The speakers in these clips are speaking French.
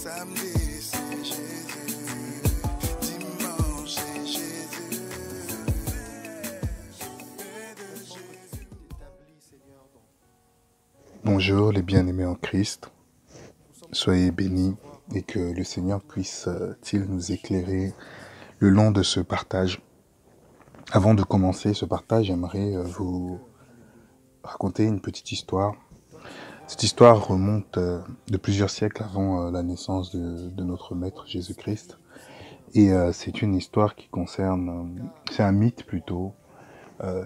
Samedi, c'est Jésus. Dimanche, c'est Jésus. Bonjour les bien-aimés en Christ, soyez bénis et que le Seigneur puisse-t-il nous éclairer le long de ce partage. Avant de commencer ce partage, j'aimerais vous raconter une petite histoire. Cette histoire remonte de plusieurs siècles avant la naissance de notre Maître Jésus-Christ. Et c'est une histoire qui concerne, c'est un mythe plutôt,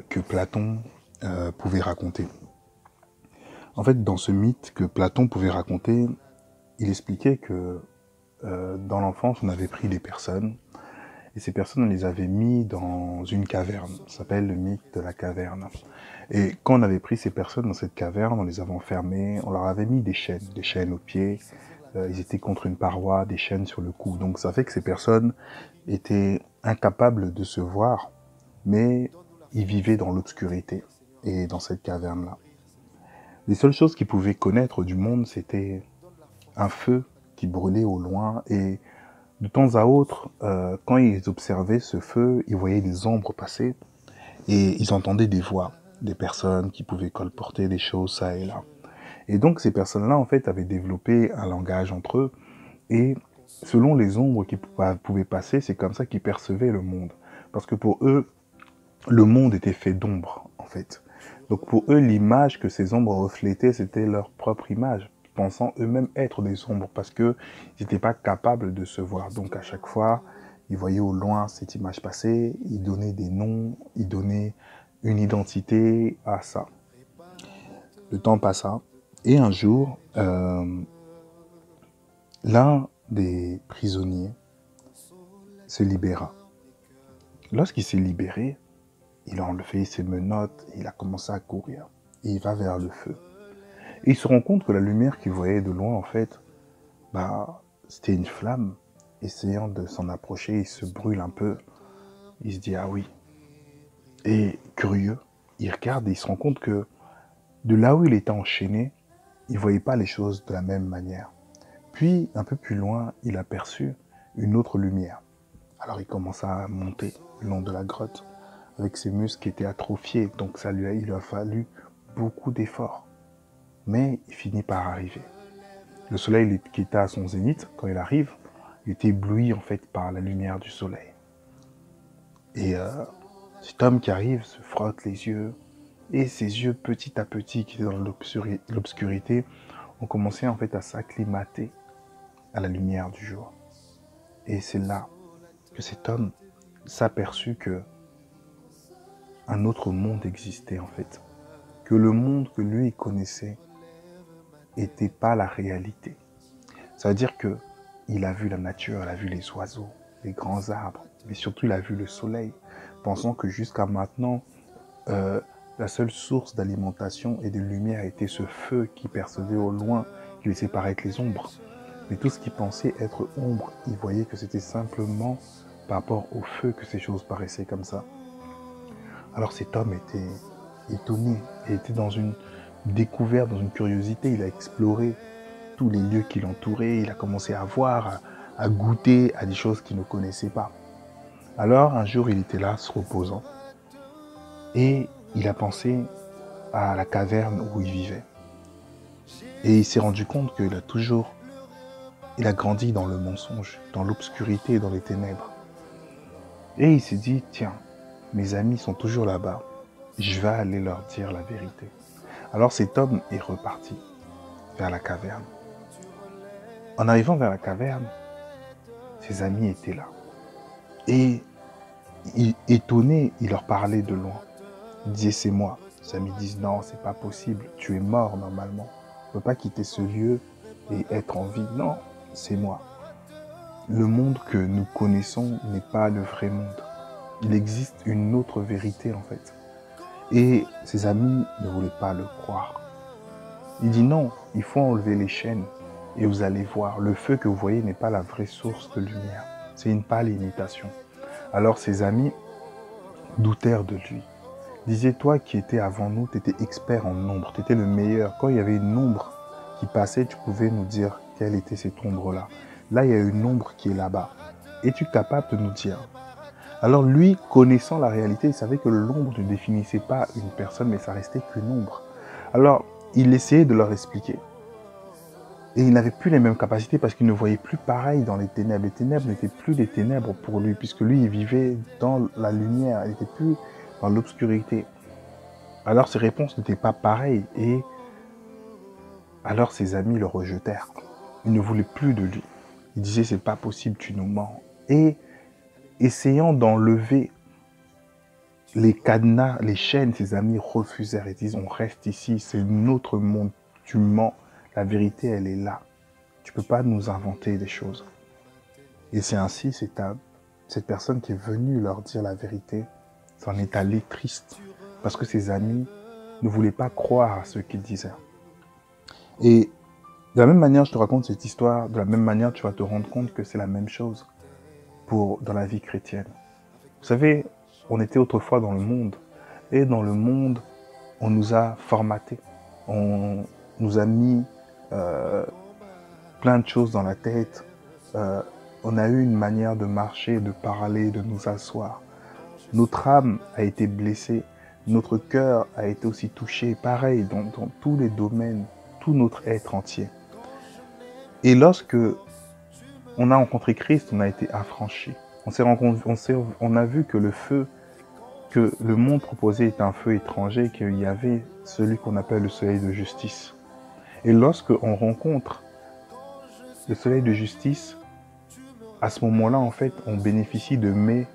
que Platon pouvait raconter. En fait, dans ce mythe que Platon pouvait raconter, il expliquait que dans l'enfance, on avait pris des personnes, et ces personnes, on les avait mis dans une caverne. Ça s'appelle le mythe de la caverne. Et quand on avait pris ces personnes dans cette caverne, on les avait enfermées, on leur avait mis des chaînes aux pieds, ils étaient contre une paroi, des chaînes sur le cou. Donc ça fait que ces personnes étaient incapables de se voir, mais ils vivaient dans l'obscurité et dans cette caverne-là. Les seules choses qu'ils pouvaient connaître du monde, c'était un feu qui brûlait au loin, et de temps à autre, quand ils observaient ce feu, ils voyaient des ombres passer, et ils entendaient des voix, des personnes qui pouvaient colporter des choses ça et là. Et donc ces personnes-là, en fait, avaient développé un langage entre eux, et selon les ombres qui pouvaient passer, c'est comme ça qu'ils percevaient le monde. Parce que pour eux, le monde était fait d'ombres, en fait. Donc pour eux, l'image que ces ombres reflétaient, c'était leur propre image, pensant eux-mêmes être des ombres, parce qu'ils n'étaient pas capables de se voir. Donc à chaque fois, ils voyaient au loin cette image passer, ils donnaient des noms, ils donnaient une identité à ça. Le temps passa, et un jour, l'un des prisonniers se libéra. Lorsqu'il s'est libéré, il a enlevé ses menottes, et il a commencé à courir, et il va vers le feu. Et il se rend compte que la lumière qu'il voyait de loin, en fait, c'était une flamme. Essayant de s'en approcher, il se brûle un peu. Il se dit, ah oui. Et curieux, il regarde et il se rend compte que de là où il était enchaîné, il ne voyait pas les choses de la même manière. Puis, un peu plus loin, il aperçut une autre lumière. Alors il commença à monter le long de la grotte, avec ses muscles qui étaient atrophiés, donc il lui a fallu beaucoup d'efforts. Mais il finit par arriver. Le soleil qui était à son zénith, quand il arrive, il était ébloui en fait par la lumière du soleil. Et cet homme qui arrive se frotte les yeux, et ses yeux petit à petit, qui étaient dans l'obscurité, ont commencé en fait à s'acclimater à la lumière du jour. Et c'est là que cet homme s'aperçut que un autre monde existait en fait, que le monde que lui connaissait n'était pas la réalité. Ça veut dire que il a vu la nature, il a vu les oiseaux, les grands arbres, mais surtout il a vu le soleil, pensant que jusqu'à maintenant, la seule source d'alimentation et de lumière était ce feu qui percevait au loin, qui laissait paraître les ombres. Mais tout ce qui pensait être ombre, il voyait que c'était simplement par rapport au feu que ces choses paraissaient comme ça. Alors cet homme était étonné, il était dans une découverte, dans une curiosité, il a exploré tous les lieux qui l'entouraient, il a commencé à voir, à goûter à des choses qu'il ne connaissait pas. Alors un jour il était là, se reposant, et il a pensé à la caverne où il vivait. Et il s'est rendu compte il a grandi dans le mensonge, dans l'obscurité et dans les ténèbres. Et il s'est dit, tiens, mes amis sont toujours là-bas, je vais aller leur dire la vérité. Alors cet homme est reparti vers la caverne. En arrivant vers la caverne, ses amis étaient là. Et étonné, il leur parlait de loin. Il disait, c'est moi. Ses amis disent, non, c'est pas possible, tu es mort normalement. Tu ne peux pas quitter ce lieu et être en vie. Non, c'est moi. Le monde que nous connaissons n'est pas le vrai monde. Il existe une autre vérité en fait. Et ses amis ne voulaient pas le croire. Il dit non, il faut enlever les chaînes et vous allez voir, le feu que vous voyez n'est pas la vraie source de lumière. C'est une pâle imitation. Alors ses amis doutèrent de lui. Disaient, toi qui étais avant nous, tu étais expert en ombre, tu étais le meilleur. Quand il y avait une ombre qui passait, tu pouvais nous dire quelle était cette ombre-là. Là, il y a une ombre qui est là-bas. Es-tu capable de nous dire? Alors lui, connaissant la réalité, il savait que l'ombre ne définissait pas une personne, mais ça restait qu'une ombre. Alors, il essayait de leur expliquer. Et il n'avait plus les mêmes capacités parce qu'il ne voyait plus pareil dans les ténèbres. Les ténèbres n'étaient plus des ténèbres pour lui, puisque lui, il vivait dans la lumière, il n'était plus dans l'obscurité. Alors ses réponses n'étaient pas pareilles, et alors ses amis le rejetèrent. Ils ne voulaient plus de lui. Ils disaient, c'est pas possible, tu nous mens. Et essayant d'enlever les cadenas, les chaînes, ses amis refusèrent et disent, on reste ici, c'est notre monde, tu mens. La vérité, elle est là. Tu ne peux pas nous inventer des choses. Et c'est ainsi, cette personne qui est venue leur dire la vérité s'en est allée triste. Parce que ses amis ne voulaient pas croire à ce qu'il disait. Et de la même manière, je te raconte cette histoire, de la même manière, tu vas te rendre compte que c'est la même chose dans la vie chrétienne. Vous savez, on était autrefois dans le monde. Et dans le monde, on nous a formatés. On nous a mis plein de choses dans la tête. On a eu une manière de marcher, de parler, de nous asseoir. Notre âme a été blessée. Notre cœur a été aussi touché. Pareil, dans tous les domaines, tout notre être entier. Et lorsque on a rencontré Christ, on a été affranchi. On a vu que le feu que le monde proposait était un feu étranger, qu'il y avait celui qu'on appelle le soleil de justice. Et lorsque on rencontre le soleil de justice, à ce moment-là, en fait, on bénéficie de mets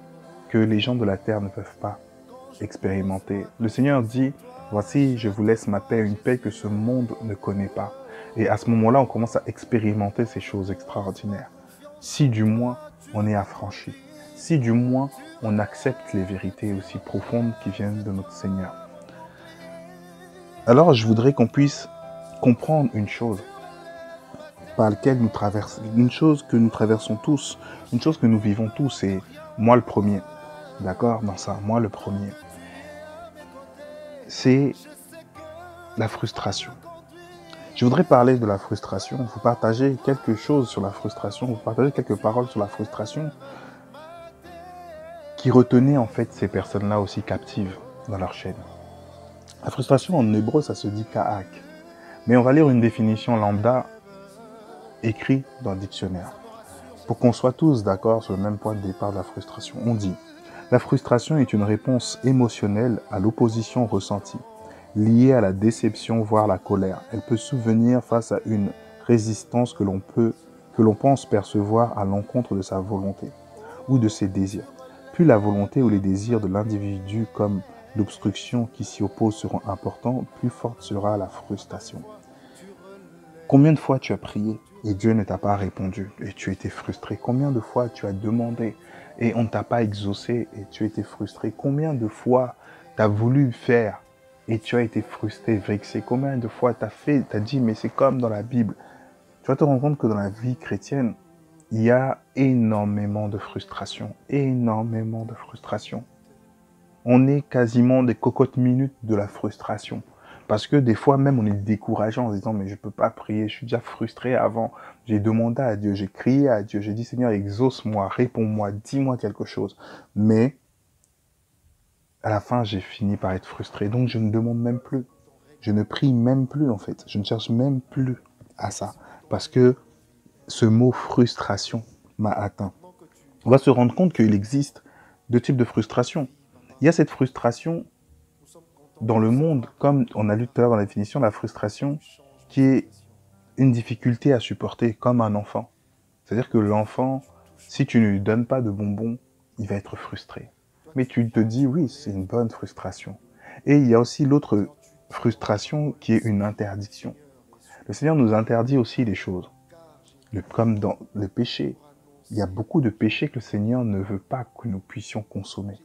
que les gens de la terre ne peuvent pas expérimenter. Le Seigneur dit, voici, je vous laisse ma paix, une paix que ce monde ne connaît pas. Et à ce moment-là, on commence à expérimenter ces choses extraordinaires. Si du moins, on est affranchi. Si du moins, on accepte les vérités aussi profondes qui viennent de notre Seigneur. Alors, je voudrais qu'on puisse comprendre une chose par laquelle nous traversons, une chose que nous traversons tous, une chose que nous vivons tous, et moi le premier, d'accord, dans ça, moi le premier, c'est la frustration. Je voudrais parler de la frustration, vous partager quelque chose sur la frustration, vous partager quelques paroles sur la frustration qui retenaient en fait ces personnes-là aussi captives dans leur chaîne. La frustration en hébreu, ça se dit ka'ak. Mais on va lire une définition lambda écrite dans le dictionnaire. Pour qu'on soit tous d'accord sur le même point de départ de la frustration, on dit « La frustration est une réponse émotionnelle à l'opposition ressentie, liée à la déception voire la colère. Elle peut subvenir face à une résistance que l'on pense percevoir à l'encontre de sa volonté ou de ses désirs. Plus la volonté ou les désirs de l'individu comme l'obstruction qui s'y oppose seront importants, plus forte sera la frustration. » Combien de fois tu as prié et Dieu ne t'a pas répondu et tu étais frustré? Combien de fois tu as demandé et on ne t'a pas exaucé et tu étais frustré? Combien de fois tu as voulu faire et tu as été frustré, vexé? Combien de fois tu as dit mais c'est comme dans la Bible? Tu vas te rendre compte que dans la vie chrétienne, il y a énormément de frustration, énormément de frustration. On est quasiment des cocottes minutes de la frustration. Parce que des fois même on est décourageant en se disant mais je peux pas prier, je suis déjà frustré avant. J'ai demandé à Dieu, j'ai crié à Dieu, j'ai dit Seigneur exauce-moi, réponds-moi, dis-moi quelque chose. Mais à la fin j'ai fini par être frustré. Donc je ne demande même plus. Je ne prie même plus en fait. Je ne cherche même plus à ça. Parce que ce mot frustration m'a atteint. On va se rendre compte qu'il existe deux types de frustration. Il y a cette frustration dans le monde, comme on a lu tout à l'heure dans la définition, la frustration qui est une difficulté à supporter comme un enfant. C'est-à-dire que l'enfant, si tu ne lui donnes pas de bonbons, il va être frustré. Mais tu te dis, oui, c'est une bonne frustration. Et il y a aussi l'autre frustration qui est une interdiction. Le Seigneur nous interdit aussi des choses. Comme dans le péché. Il y a beaucoup de péchés que le Seigneur ne veut pas que nous puissions consommer.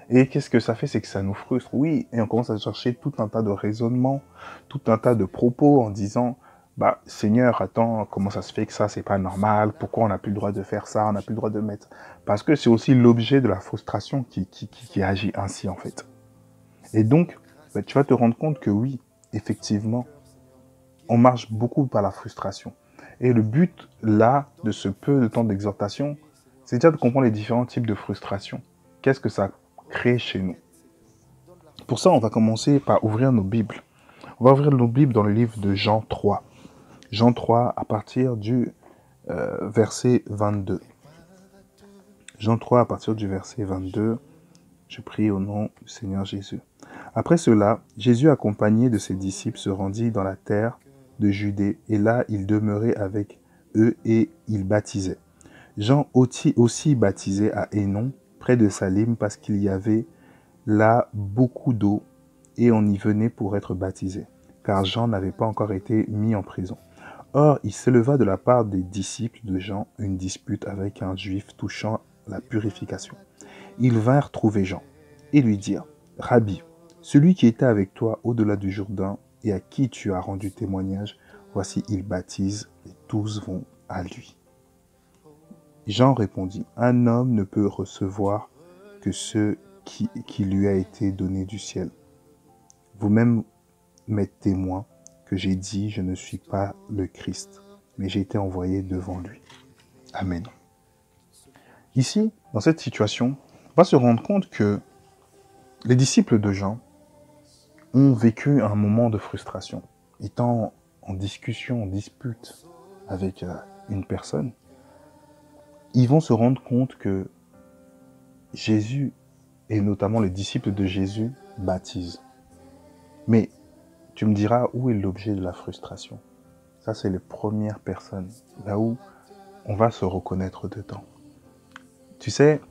Et qu'est-ce que ça fait? C'est que ça nous frustre, oui. Et on commence à chercher tout un tas de raisonnements, tout un tas de propos en disant, bah, Seigneur, attends, comment ça se fait que ça, c'est pas normal? Pourquoi on n'a plus le droit de faire ça? On n'a plus le droit de mettre... Parce que c'est aussi l'objet de la frustration qui agit ainsi, en fait. Et donc, bah, tu vas te rendre compte que oui, effectivement, on marche beaucoup par la frustration. Et le but, là, de ce peu de temps d'exhortation, c'est déjà de comprendre les différents types de frustration. Qu'est-ce que ça crée chez nous? Pour ça, on va commencer par ouvrir nos Bibles. On va ouvrir nos Bibles dans le livre de Jean 3. Jean 3, à partir du verset 22. Jean 3, à partir du verset 22, je prie au nom du Seigneur Jésus. Après cela, Jésus, accompagné de ses disciples, se rendit dans la terre de Judée, et là, il demeurait avec eux et il baptisait. Jean aussi baptisait à Hénon, près de Salim, parce qu'il y avait là beaucoup d'eau, et on y venait pour être baptisé, car Jean n'avait pas encore été mis en prison. Or, il s'éleva de la part des disciples de Jean une dispute avec un juif touchant la purification. Ils vinrent trouver Jean et lui dirent, « Rabbi, celui qui était avec toi au-delà du Jourdain et à qui tu as rendu témoignage, voici il baptise et tous vont à lui. » Jean répondit, « Un homme ne peut recevoir que ce qui lui a été donné du ciel. Vous-même m'êtes témoin que j'ai dit, je ne suis pas le Christ, mais j'ai été envoyé devant lui. » Amen. Ici, dans cette situation, on va se rendre compte que les disciples de Jean ont vécu un moment de frustration. Étant en discussion, en dispute avec une personne, ils vont se rendre compte que Jésus, et notamment les disciples de Jésus, baptisent. Mais tu me diras, où est l'objet de la frustration? Ça, c'est les premières personnes, là où on va se reconnaître dedans. Tu sais,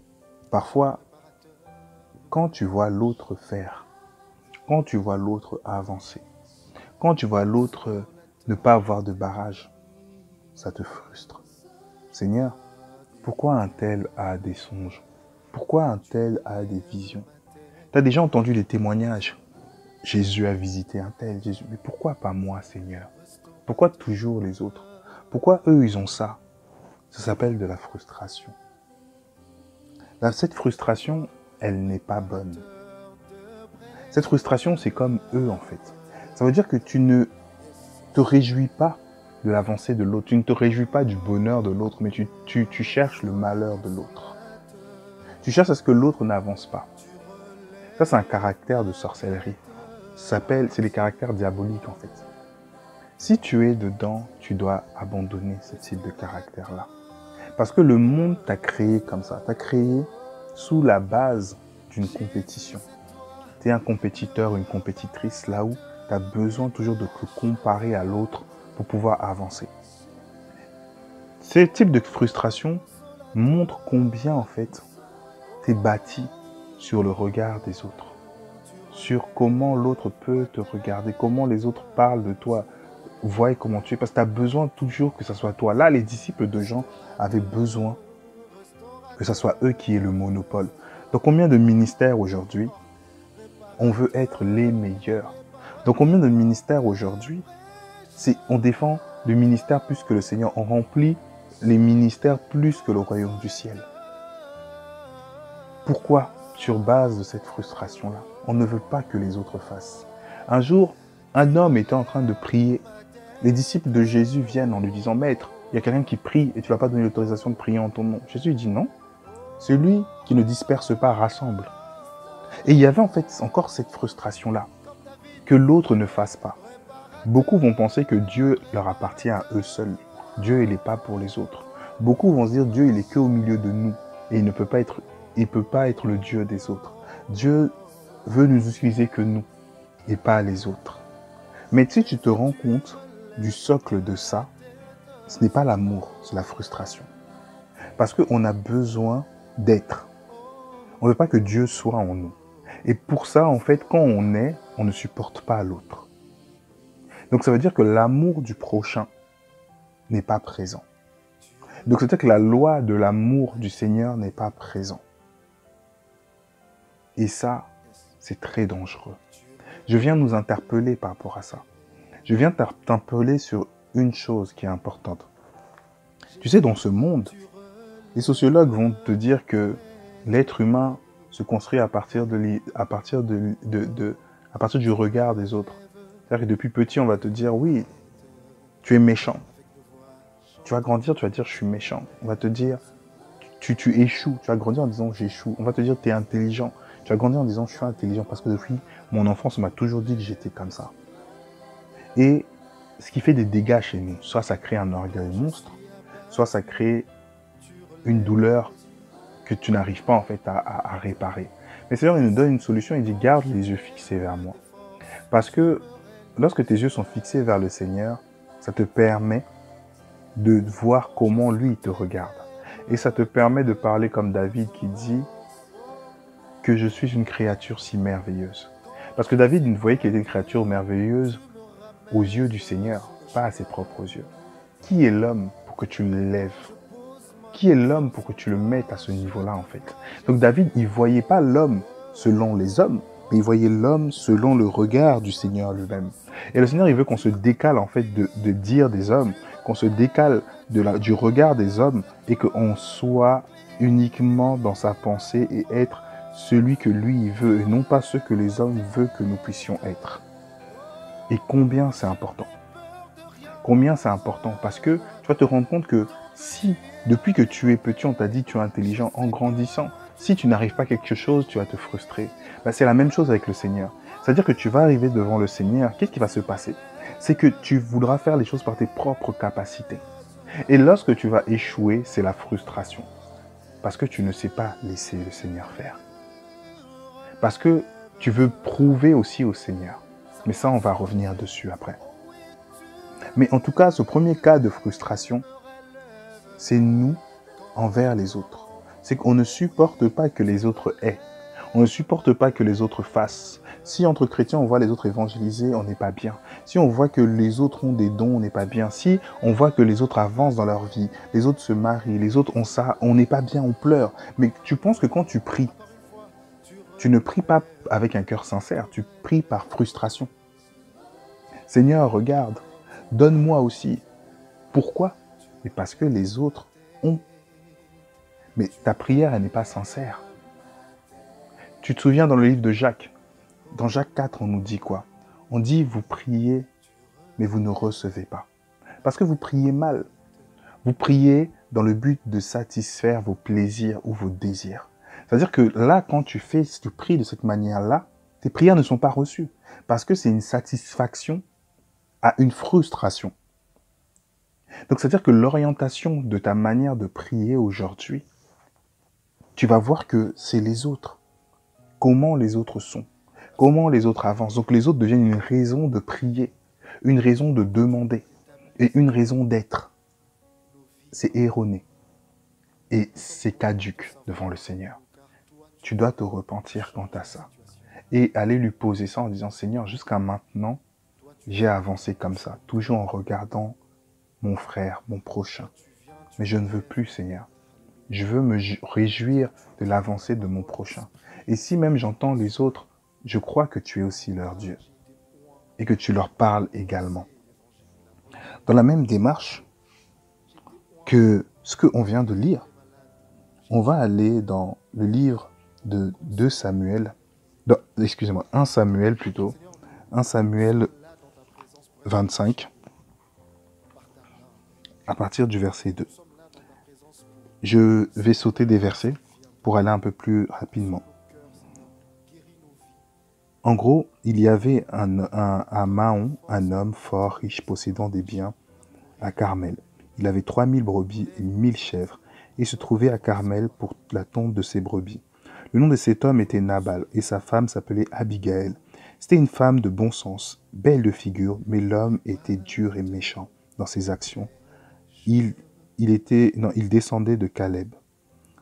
parfois, quand tu vois l'autre faire, quand tu vois l'autre avancer, quand tu vois l'autre ne pas avoir de barrage, ça te frustre. Seigneur, pourquoi un tel a des songes? Pourquoi un tel a des visions? Tu as déjà entendu les témoignages. Jésus a visité un tel, Jésus. Mais pourquoi pas moi, Seigneur? Pourquoi toujours les autres? Pourquoi eux, ils ont ça? Ça s'appelle de la frustration. Cette frustration, elle n'est pas bonne. Cette frustration, c'est comme eux, en fait. Ça veut dire que tu ne te réjouis pas de l'avancée de l'autre. Tu ne te réjouis pas du bonheur de l'autre, mais tu cherches le malheur de l'autre. Tu cherches à ce que l'autre n'avance pas. Ça, c'est un caractère de sorcellerie. C'est les caractères diaboliques, en fait. Si tu es dedans, tu dois abandonner ce type de caractère-là. Parce que le monde t'a créé comme ça. T'a créé sous la base d'une compétition. Tu es un compétiteur, une compétitrice, là où tu as besoin toujours de te comparer à l'autre pour pouvoir avancer. Ces types de frustration montrent combien, en fait, tu es bâti sur le regard des autres. Sur comment l'autre peut te regarder, comment les autres parlent de toi, voient comment tu es, parce que tu as besoin toujours que ce soit toi. Là, les disciples de Jean avaient besoin que ce soit eux qui aient le monopole. Dans combien de ministères aujourd'hui, on veut être les meilleurs? Dans combien de ministères aujourd'hui, on défend le ministère plus que le Seigneur, on remplit les ministères plus que le royaume du ciel. Pourquoi? Sur base de cette frustration-là, on ne veut pas que les autres fassent. Un jour, un homme était en train de prier. Les disciples de Jésus viennent en lui disant, « Maître, il y a quelqu'un qui prie et tu ne vas pas donner l'autorisation de prier en ton nom. » Jésus dit non. Celui qui ne disperse pas rassemble. Et il y avait en fait encore cette frustration-là, que l'autre ne fasse pas. Beaucoup vont penser que Dieu leur appartient à eux seuls. Dieu, il n'est pas pour les autres. Beaucoup vont se dire, Dieu, il est qu'au milieu de nous et il ne peut pas être le Dieu des autres. Dieu veut nous utiliser que nous et pas les autres. Mais si tu te rends compte du socle de ça, ce n'est pas l'amour, c'est la frustration. Parce qu'on a besoin d'être. On ne veut pas que Dieu soit en nous. Et pour ça, en fait, quand on est, on ne supporte pas l'autre. Donc ça veut dire que l'amour du prochain n'est pas présent. Donc c'est-à-dire que la loi de l'amour du Seigneur n'est pas présent. Et ça, c'est très dangereux. Je viens nous interpeller par rapport à ça. Je viens t'interpeller sur une chose qui est importante. Tu sais, dans ce monde, les sociologues vont te dire que l'être humain se construit à partir du regard des autres. C'est-à-dire que depuis petit, on va te dire, oui, tu es méchant. Tu vas grandir, tu vas dire je suis méchant. On va te dire tu échoues. Tu vas grandir en disant j'échoue. On va te dire tu es intelligent. Tu vas grandir en disant je suis intelligent parce que depuis mon enfance, on m'a toujours dit que j'étais comme ça. Et ce qui fait des dégâts chez nous, soit ça crée un orgueil monstre, soit ça crée une douleur que tu n'arrives pas en fait à réparer. Mais le Seigneur, il nous donne une solution, il dit garde les yeux fixés vers moi. Parce que lorsque tes yeux sont fixés vers le Seigneur, ça te permet de voir comment lui il te regarde. Et ça te permet de parler comme David qui dit que je suis une créature si merveilleuse. Parce que David, il voyait qu'il était une créature merveilleuse aux yeux du Seigneur, pas à ses propres yeux. Qui est l'homme pour que tu le lèves? Qui est l'homme pour que tu le mettes à ce niveau-là, en fait? Donc David, il ne voyait pas l'homme selon les hommes, mais il voyait l'homme selon le regard du Seigneur lui-même. Et le Seigneur, il veut qu'on se décale, en fait, de dire des hommes, qu'on se décale du regard des hommes et qu'on soit uniquement dans sa pensée et être celui que lui, il veut, et non pas ce que les hommes veulent que nous puissions être. Et combien c'est important. Combien c'est important, parce que tu vas te rendre compte que si, depuis que tu es petit, on t'a dit tu es intelligent, en grandissant, si tu n'arrives pas à quelque chose, tu vas te frustrer. Ben, c'est la même chose avec le Seigneur. C'est-à-dire que tu vas arriver devant le Seigneur, qu'est-ce qui va se passer? C'est que tu voudras faire les choses par tes propres capacités. Et lorsque tu vas échouer, c'est la frustration. Parce que tu ne sais pas laisser le Seigneur faire. Parce que tu veux prouver aussi au Seigneur. Mais ça, on va revenir dessus après. Mais en tout cas, ce premier cas de frustration, c'est nous envers les autres. C'est qu'on ne supporte pas que les autres aient. On ne supporte pas que les autres fassent. Si entre chrétiens, on voit les autres évangéliser, on n'est pas bien. Si on voit que les autres ont des dons, on n'est pas bien. Si on voit que les autres avancent dans leur vie, les autres se marient, les autres ont ça, on n'est pas bien, on pleure. Mais tu penses que quand tu pries, tu ne pries pas avec un cœur sincère, tu pries par frustration. Seigneur, regarde, donne-moi aussi. Pourquoi? Mais parce que les autres ont. Mais ta prière, elle n'est pas sincère. Tu te souviens dans le livre de Jacques, dans Jacques 4, on nous dit quoi? On dit, vous priez, mais vous ne recevez pas. Parce que vous priez mal. Vous priez dans le but de satisfaire vos plaisirs ou vos désirs. C'est-à-dire que là, quand tu pries de cette manière-là, tes prières ne sont pas reçues. Parce que c'est une satisfaction à une frustration. Donc, c'est-à-dire que l'orientation de ta manière de prier aujourd'hui, tu vas voir que c'est les autres. Comment les autres sont. Comment les autres avancent. Donc, les autres deviennent une raison de prier, une raison de demander et une raison d'être. C'est erroné. Et c'est caduc devant le Seigneur. Tu dois te repentir quant à ça. Et aller lui poser ça en disant, Seigneur, jusqu'à maintenant, j'ai avancé comme ça, toujours en regardant mon frère, mon prochain. Mais je ne veux plus, Seigneur. Je veux me réjouir de l'avancée de mon prochain. Et si même j'entends les autres, je crois que tu es aussi leur Dieu. Et que tu leur parles également. Dans la même démarche que ce qu'on vient de lire, on va aller dans le livre de 2 Samuel, excusez-moi, 1 Samuel plutôt, 1 Samuel 25, à partir du verset 2. Je vais sauter des versets pour aller un peu plus rapidement. En gros, il y avait à Mahon un homme fort, riche, possédant des biens à Carmel. Il avait 3000 brebis et 1000 chèvres, et se trouvait à Carmel pour la tonte de ses brebis. Le nom de cet homme était Nabal, et sa femme s'appelait Abigaël. C'était une femme de bon sens, belle de figure, mais l'homme était dur et méchant dans ses actions. Il descendait de Caleb.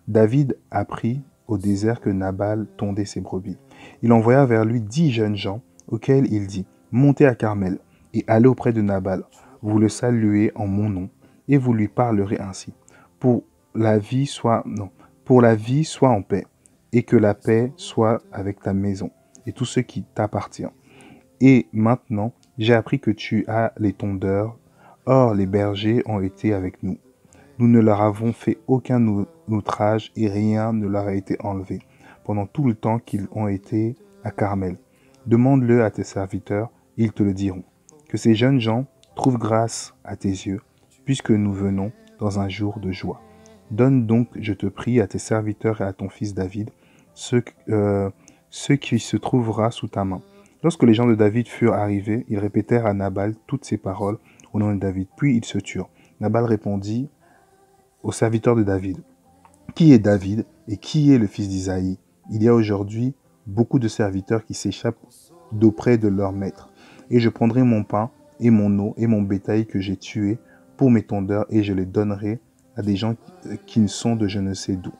David apprit au désert que Nabal tondait ses brebis. Il envoya vers lui 10 jeunes gens, auxquels il dit, « Montez à Carmel et allez auprès de Nabal. Vous le saluez en mon nom, et vous lui parlerez ainsi. Pour la vie soit en paix, et que la paix soit avec ta maison, et tout ce qui t'appartient. Et maintenant, j'ai appris que tu as les tondeurs. Or, les bergers ont été avec nous. Nous ne leur avons fait aucun outrage et rien ne leur a été enlevé pendant tout le temps qu'ils ont été à Carmel. Demande-le à tes serviteurs, ils te le diront. Que ces jeunes gens trouvent grâce à tes yeux puisque nous venons dans un jour de joie. Donne donc, je te prie, à tes serviteurs et à ton fils David, ce qui se trouvera sous ta main. Lorsque les gens de David furent arrivés, ils répétèrent à Nabal toutes ces paroles au nom de David. Puis ils se turent. Nabal répondit aux serviteurs de David, « Qui est David et qui est le fils d'Isaïe? Il y a aujourd'hui beaucoup de serviteurs qui s'échappent d'auprès de leur maître. Et je prendrai mon pain et mon eau et mon bétail que j'ai tué pour mes tondeurs et je les donnerai à des gens qui ne sont de je ne sais d'où. »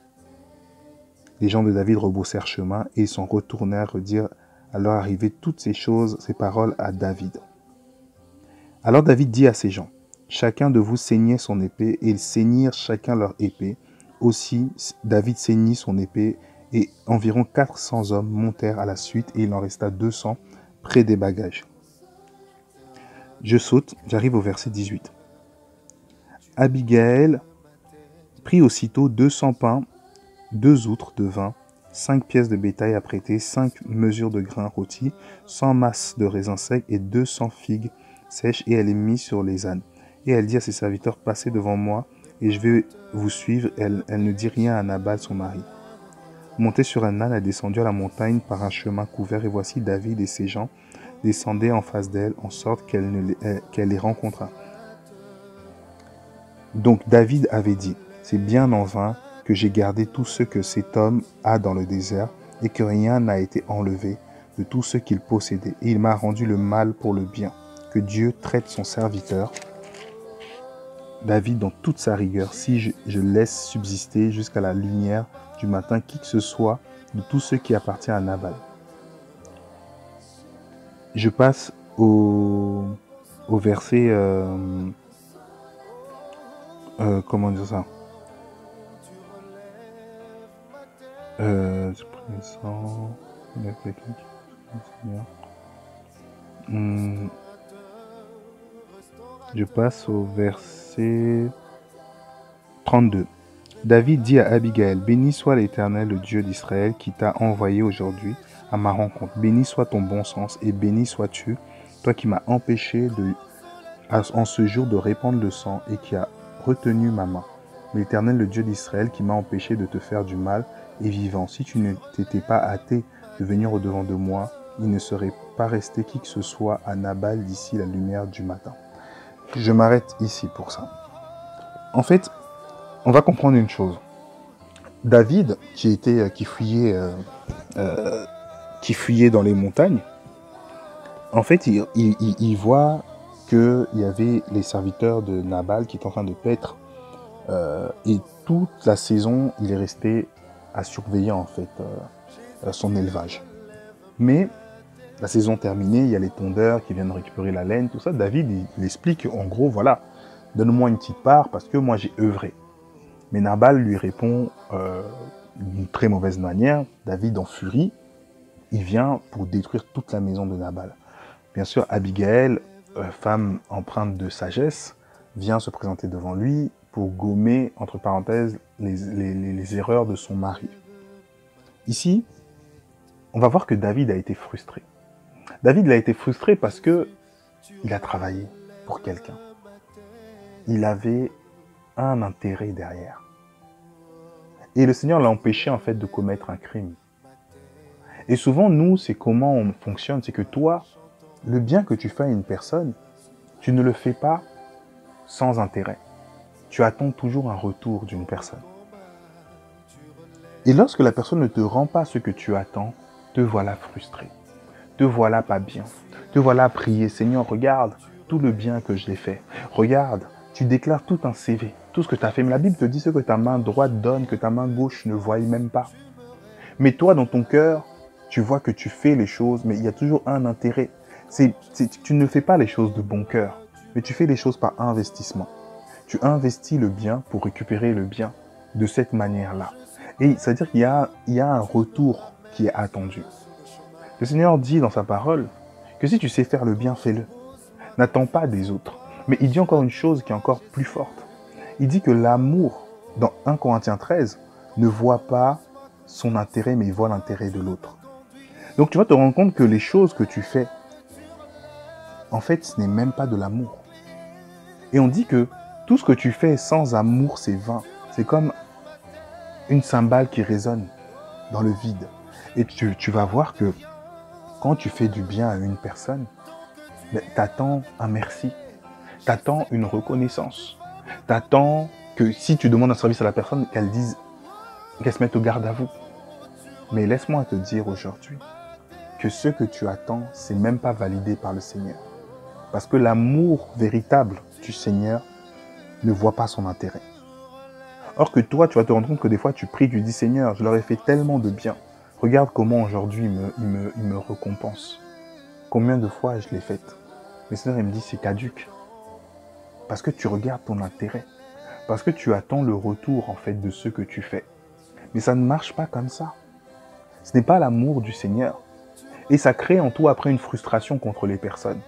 Les gens de David rebroussèrent chemin et ils s'en retournèrent dire à leur arrivée toutes ces choses, ces paroles à David. Alors David dit à ces gens, « Chacun de vous saignait son épée, et ils saignirent chacun leur épée. Aussi David saignit son épée, et environ 400 hommes montèrent à la suite, et il en resta 200 près des bagages. » Je saute, j'arrive au verset 18. Abigail prit aussitôt 200 pains, 2 outres de vin, 5 pièces de bétail à prêter, 5 mesures de grains rôtis, 100 masses de raisins secs et 200 figues sèches, et elle les mit sur les ânes. Et elle dit à ses serviteurs, « Passez devant moi, et je vais vous suivre. » Elle ne dit rien à Nabal, son mari. Montée sur un âne, elle descendit à la montagne par un chemin couvert, et voici David et ses gens descendaient en face d'elle, en sorte qu'elle les rencontra. Donc David avait dit, « C'est bien en vain que j'ai gardé tout ce que cet homme a dans le désert, et que rien n'a été enlevé de tout ce qu'il possédait. Et il m'a rendu le mal pour le bien. Que Dieu traite son serviteur, David, dans toute sa rigueur, si je laisse subsister jusqu'à la lumière du matin qui que ce soit de tout ce qui appartient à Nabal. » Je passe au verset... comment dire ça? Je passe au verset 32. David dit à Abigail, « Béni soit l'Éternel, le Dieu d'Israël, qui t'a envoyé aujourd'hui à ma rencontre. Béni soit ton bon sens et béni sois-tu, toi qui m'as empêché en ce jour de répandre le sang et qui a retenu ma main. L'Éternel, le Dieu d'Israël, qui m'a empêché de te faire du mal, est vivant. Si tu ne t'étais pas hâté de venir au-devant de moi, il ne serait pas resté qui que ce soit à Nabal d'ici la lumière du matin. » Je m'arrête ici pour ça. En fait, on va comprendre une chose. David, qui fuyait dans les montagnes, en fait, il voit qu'il y avait les serviteurs de Nabal qui étaient en train de paître. Et toute la saison, il est resté à surveiller en fait son élevage. Mais la saison terminée, il y a les tondeurs qui viennent récupérer la laine, tout ça. David, il explique en gros, voilà, donne-moi une petite part parce que moi j'ai œuvré. Mais Nabal lui répond d'une très mauvaise manière. David en furie, il vient pour détruire toute la maison de Nabal. Bien sûr, Abigail, femme empreinte de sagesse, vient se présenter devant lui pour gommer, entre parenthèses, les erreurs de son mari. Ici, on va voir que David a été frustré. David a été frustré parce que il a travaillé pour quelqu'un. Il avait un intérêt derrière. Et le Seigneur l'a empêché en fait de commettre un crime. Et souvent, nous, c'est comment on fonctionne, c'est que toi, le bien que tu fais à une personne, tu ne le fais pas sans intérêt. Tu attends toujours un retour d'une personne. Et lorsque la personne ne te rend pas ce que tu attends, te voilà frustré. Te voilà pas bien. Te voilà prier. Seigneur, regarde tout le bien que je l'ai fait. Regarde, tu déclares tout un CV, tout ce que tu as fait. Mais la Bible te dit ce que ta main droite donne, que ta main gauche ne voit même pas. Mais toi, dans ton cœur, tu vois que tu fais les choses, mais il y a toujours un intérêt. Tu ne fais pas les choses de bon cœur, mais tu fais les choses par investissement. Tu investis le bien pour récupérer le bien de cette manière-là. Et c'est-à-dire qu'il y a un retour qui est attendu. Le Seigneur dit dans sa parole que si tu sais faire le bien, fais-le. N'attends pas des autres. Mais il dit encore une chose qui est encore plus forte. Il dit que l'amour, dans 1 Corinthiens 13, ne voit pas son intérêt, mais il voit l'intérêt de l'autre. Donc tu vas te rendre compte que les choses que tu fais, en fait, ce n'est même pas de l'amour. Et on dit que Tout ce que tu fais sans amour, c'est vain. C'est comme une cymbale qui résonne dans le vide. Et tu vas voir que quand tu fais du bien à une personne, t'attends un merci, t'attends une reconnaissance, t'attends que si tu demandes un service à la personne, qu'elle se mette au garde à vous. Mais laisse-moi te dire aujourd'hui que ce que tu attends, c'est même pas validé par le Seigneur. Parce que l'amour véritable du Seigneur ne voit pas son intérêt. Or que toi, tu vas te rendre compte que des fois, tu pries, tu dis, Seigneur, je leur ai fait tellement de bien. Regarde comment aujourd'hui il me récompense. Combien de fois je l'ai faite. Le Seigneur, il me dit, c'est caduque. Parce que tu regardes ton intérêt. Parce que tu attends le retour, en fait, de ce que tu fais. Mais ça ne marche pas comme ça. Ce n'est pas l'amour du Seigneur. Et ça crée en toi après une frustration contre les personnes.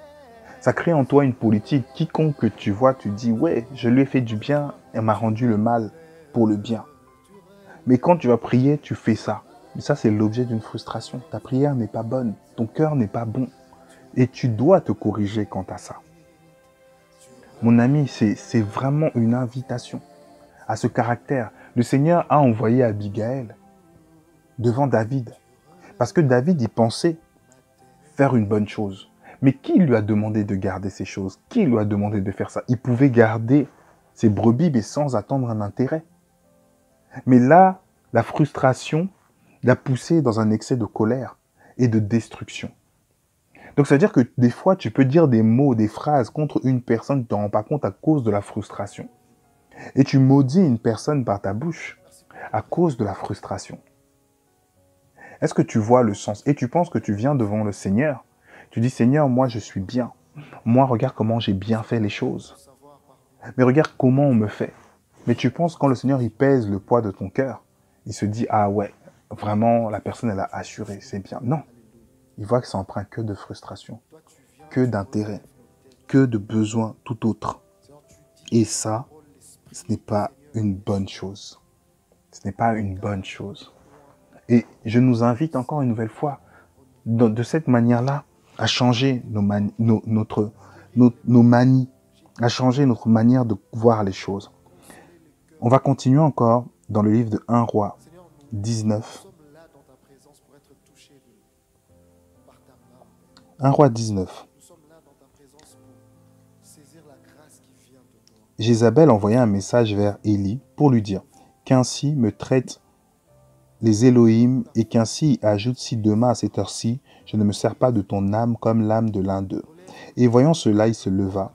Ça crée en toi une politique. Quiconque que tu vois, tu dis, ouais, je lui ai fait du bien, elle m'a rendu le mal pour le bien. Mais quand tu vas prier, tu fais ça. Mais ça, c'est l'objet d'une frustration. Ta prière n'est pas bonne. Ton cœur n'est pas bon. Et tu dois te corriger quant à ça. Mon ami, c'est vraiment une invitation à ce caractère. Le Seigneur a envoyé Abigail devant David. Parce que David, il pensait faire une bonne chose. Mais qui lui a demandé de garder ces choses? Qui lui a demandé de faire ça? Il pouvait garder ses brebis, mais sans attendre un intérêt. Mais là, la frustration l'a poussé dans un excès de colère et de destruction. Donc, ça veut dire que des fois, tu peux dire des mots, des phrases contre une personne, tu ne t'en rends pas compte à cause de la frustration. Et tu maudis une personne par ta bouche à cause de la frustration. Est-ce que tu vois le sens? Et tu penses que tu viens devant le Seigneur. Tu dis, Seigneur, moi, je suis bien. Moi, regarde comment j'ai bien fait les choses. Mais regarde comment on me fait. Mais tu penses quand le Seigneur, il pèse le poids de ton cœur, il se dit, ah ouais, vraiment, la personne, elle a assuré, c'est bien. Non. Il voit que ça empreint que de frustration, que d'intérêt, que de besoin tout autre. Et ça, ce n'est pas une bonne chose. Ce n'est pas une bonne chose. Et je nous invite encore une nouvelle fois, de cette manière-là, à changer nos manies, à changer notre manière de voir les choses. On va continuer encore dans le livre de 1 Roi 19. 1 Roi 19. Jézabel envoya un message vers Élie pour lui dire qu'ainsi me traitent les Élohim et qu'ainsi ajoute si demain à cette heure-ci, je ne me sers pas de ton âme comme l'âme de l'un d'eux. Et voyant cela, il se leva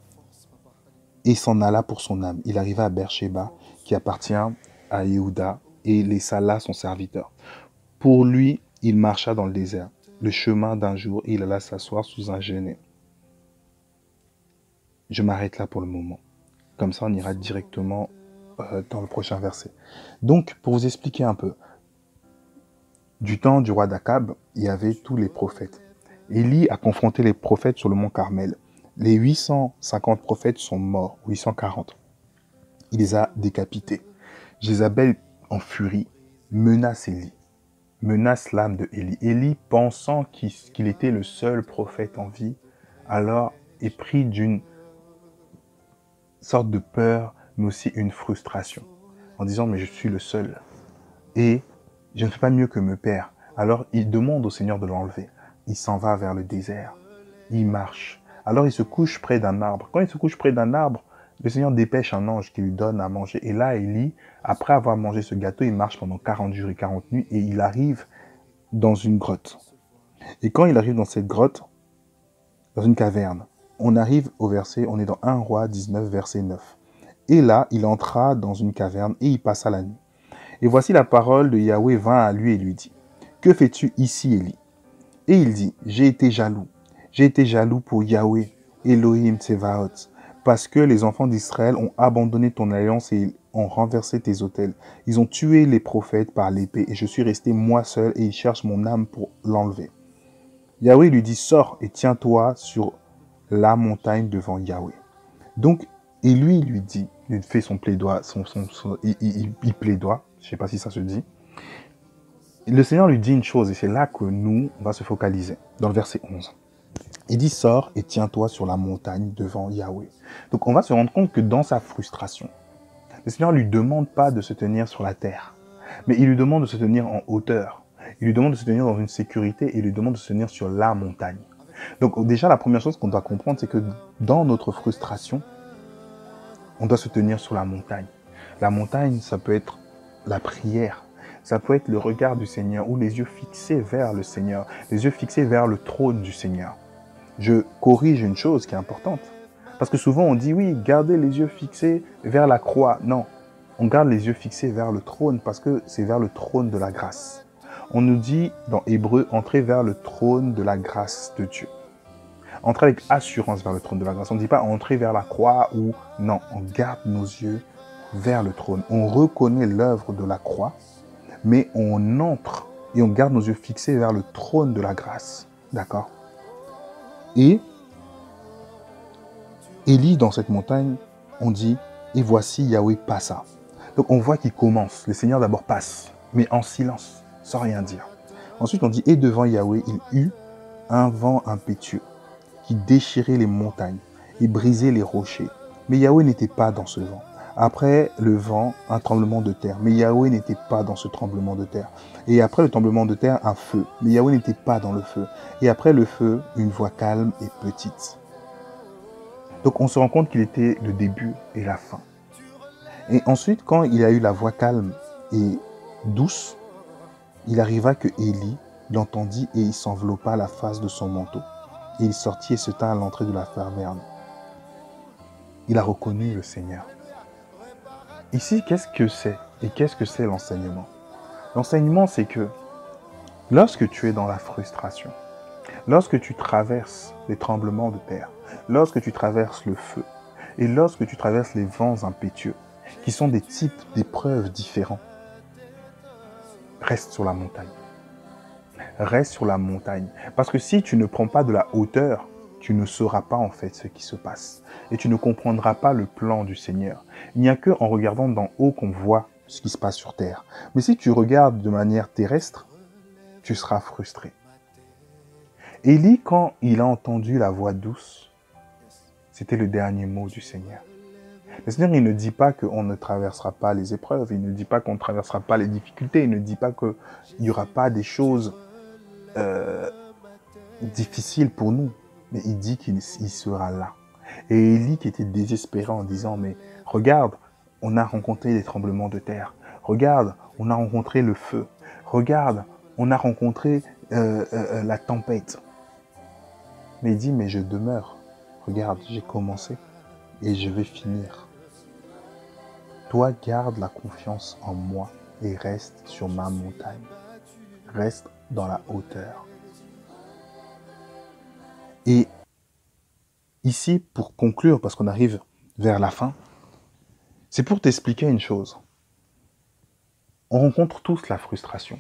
et s'en alla pour son âme. Il arriva à Beersheba, qui appartient à Yehuda, et laissa là son serviteur. Pour lui, il marcha dans le désert, le chemin d'un jour, et il alla s'asseoir sous un genêt. Je m'arrête là pour le moment. Comme ça, on ira directement dans le prochain verset. Donc, pour vous expliquer un peu, du temps du roi d'Akab, il y avait tous les prophètes. Élie a confronté les prophètes sur le mont Carmel. Les 850 prophètes sont morts, 840. Il les a décapités. Jézabel, en furie, menace Élie, menace l'âme de Élie. Élie, pensant qu'il était le seul prophète en vie, alors est pris d'une sorte de peur, mais aussi une frustration, en disant « mais je suis le seul, et je ne fais pas mieux que mes pères ». Alors il demande au Seigneur de l'enlever. Il s'en va vers le désert, il marche. Alors il se couche près d'un arbre. Quand il se couche près d'un arbre, le Seigneur dépêche un ange qui lui donne à manger. Et là, Élie, après avoir mangé ce gâteau, il marche pendant 40 jours et 40 nuits et il arrive dans une grotte. Et quand il arrive dans cette grotte, dans une caverne, on arrive au verset, on est dans 1 Roi 19, verset 9. Et là, il entra dans une caverne et il passa la nuit. Et voici la parole de Yahweh vint à lui et lui dit, « Que fais-tu ici, Élie ?» Et il dit, « J'ai été jaloux. J'ai été jaloux pour Yahweh, Elohim Tsevaot, parce que les enfants d'Israël ont abandonné ton alliance et ont renversé tes autels. Ils ont tué les prophètes par l'épée et je suis resté moi seul et ils cherchent mon âme pour l'enlever. » Yahweh lui dit, « Sors et tiens-toi sur la montagne devant Yahweh. » Donc, et lui dit, il fait son plaidoie, il plaidoie, je ne sais pas si ça se dit. Le Seigneur lui dit une chose, et c'est là que nous, on va se focaliser, dans le verset 11. Il dit, sors et tiens-toi sur la montagne devant Yahweh. Donc on va se rendre compte que dans sa frustration, le Seigneur ne lui demande pas de se tenir sur la terre, mais il lui demande de se tenir en hauteur. Il lui demande de se tenir dans une sécurité et il lui demande de se tenir sur la montagne. Donc déjà, la première chose qu'on doit comprendre, c'est que dans notre frustration, on doit se tenir sur la montagne. La montagne, ça peut être la prière, ça peut être le regard du Seigneur ou les yeux fixés vers le Seigneur, les yeux fixés vers le trône du Seigneur. Je corrige une chose qui est importante. Parce que souvent on dit oui, gardez les yeux fixés vers la croix. Non, on garde les yeux fixés vers le trône parce que c'est vers le trône de la grâce. On nous dit dans Hébreu, entrez vers le trône de la grâce de Dieu. Entrez avec assurance vers le trône de la grâce. On ne dit pas entrer vers la croix ou non, on garde nos yeux vers le trône. On reconnaît l'œuvre de la croix, mais on entre et on garde nos yeux fixés vers le trône de la grâce. D'accord? Et Élie, dans cette montagne, on dit, et voici Yahweh passa. Donc on voit qu'il commence. Le Seigneur d'abord passe, mais en silence, sans rien dire. Ensuite on dit, et devant Yahweh, il eut un vent impétueux qui déchirait les montagnes et brisait les rochers. Mais Yahweh n'était pas dans ce vent. Après le vent, un tremblement de terre. Mais Yahweh n'était pas dans ce tremblement de terre. Et après le tremblement de terre, un feu. Mais Yahweh n'était pas dans le feu. Et après le feu, une voix calme et petite. Donc on se rend compte qu'il était le début et la fin. Et ensuite, quand il a eu la voix calme et douce, il arriva que Élie l'entendit et il s'enveloppa la face de son manteau. Et il sortit et se tint à l'entrée de la caverne. Il a reconnu le Seigneur. Ici, qu'est-ce que c'est? Et qu'est-ce que c'est l'enseignement? L'enseignement, c'est que lorsque tu es dans la frustration, lorsque tu traverses les tremblements de terre, lorsque tu traverses le feu, et lorsque tu traverses les vents impétueux, qui sont des types d'épreuves différents, reste sur la montagne. Reste sur la montagne. Parce que si tu ne prends pas de la hauteur, tu ne sauras pas en fait ce qui se passe. Et tu ne comprendras pas le plan du Seigneur. Il n'y a que en regardant d'en haut qu'on voit ce qui se passe sur terre. Mais si tu regardes de manière terrestre, tu seras frustré. Élie, quand il a entendu la voix douce, c'était le dernier mot du Seigneur. Le Seigneur, il ne dit pas qu'on ne traversera pas les épreuves, il ne dit pas qu'on ne traversera pas les difficultés, il ne dit pas qu'il n'y aura pas des choses difficiles pour nous, mais il dit qu'il sera là. Et Élie qui était désespéré en disant, mais regarde, on a rencontré les tremblements de terre, regarde, on a rencontré le feu, regarde, on a rencontré la tempête. Mais il dit, mais je demeure, regarde, j'ai commencé et je vais finir. Toi, garde la confiance en moi et reste sur ma montagne. Reste dans la hauteur. Et ici, pour conclure, parce qu'on arrive vers la fin, c'est pour t'expliquer une chose. On rencontre tous la frustration.